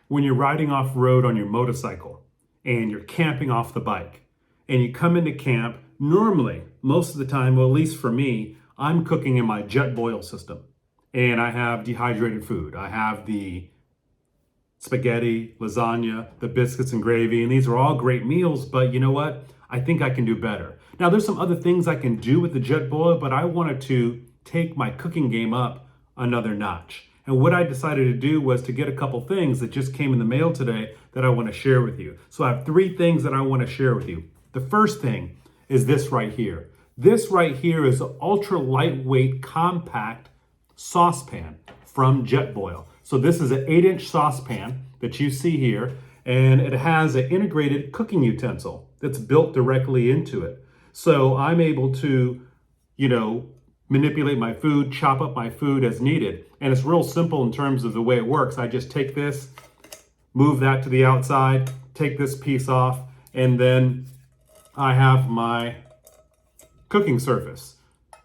when you're riding off road on your motorcycle and you're camping off the bike and you come into camp, normally, most of the time, well, at least for me, I'm cooking in my Jetboil system. And I have dehydrated food. I have the spaghetti, lasagna, the biscuits and gravy, and these are all great meals, but you know what? I think I can do better. Now, there's some other things I can do with the Jetboil, but I wanted to take my cooking game up another notch. And what I decided to do was to get a couple things that just came in the mail today that I want to share with you. So I have 3 things that I want to share with you. The first thing is this right here. This right here is an ultra lightweight, compact saucepan from Jetboil. So this is an 8-inch saucepan that you see here, and it has an integrated cooking utensil that's built directly into it. So I'm able to, manipulate my food, chop up my food as needed. And it's real simple in terms of the way it works. I just take this, move that to the outside, take this piece off, and then I have my cooking surface.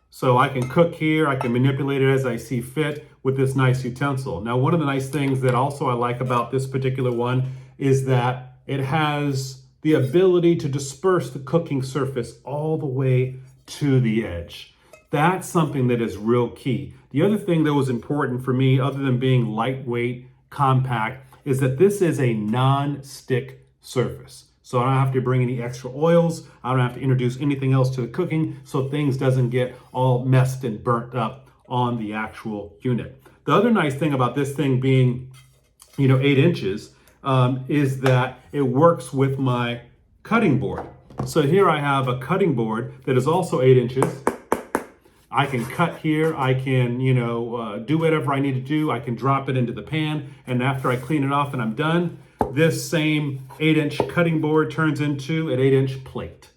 So I can cook here, I can manipulate it as I see fit with this nice utensil. Now, one of the nice things that also I like about this particular one is that it has the ability to disperse the cooking surface all the way to the edge. That's something that is real key. The other thing that was important for me, other than being lightweight, compact, is that this is a non-stick surface. So I don't have to bring any extra oils. I don't have to introduce anything else to the cooking so things doesn't get all messed and burnt up on the actual unit. The other nice thing about this thing being, 8 inches, is that it works with my cutting board. So here I have a cutting board that is also 8 inches. I can cut here, I can, do whatever I need to do. I can drop it into the pan, and after I clean it off and I'm done, this same 8-inch cutting board turns into an 8-inch plate.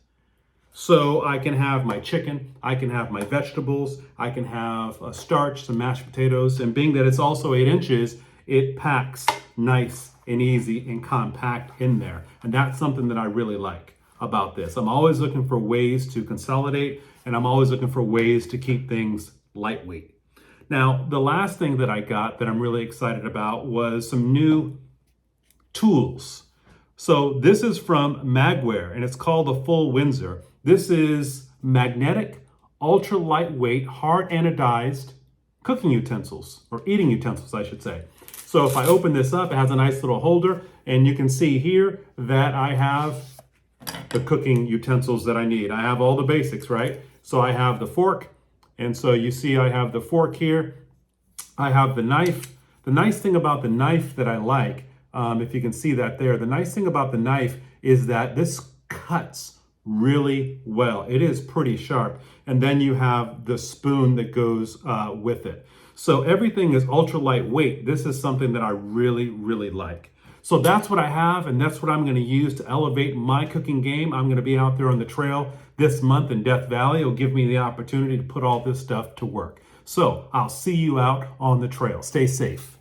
So I can have my chicken, I can have my vegetables, I can have a starch, some mashed potatoes, and being that it's also 8 inches, it packs nice and easy and compact in there. And that's something that I really like about this. I'm always looking for ways to consolidate, and I'm always looking for ways to keep things lightweight. Now, the last thing that I got that I'm really excited about was some new tools. So this is from MagWare, and it's called the Full Windsor. This is magnetic, ultra lightweight, hard anodized cooking utensils, or eating utensils, I should say. So if I open this up, it has a nice little holder, and you can see here that I have the cooking utensils that I need. I have all the basics, right? So I have the fork, and so you see I have the fork here. I have the knife. The nice thing about the knife that I like, if you can see that there, the nice thing about the knife is that this cuts really well. It is pretty sharp. And then you have the spoon that goes with it. So everything is ultra lightweight. This is something that I really, really like. So that's what I have, and that's what I'm going to use to elevate my cooking game. I'm going to be out there on the trail this month in Death Valley. It'll give me the opportunity to put all this stuff to work. So I'll see you out on the trail. Stay safe.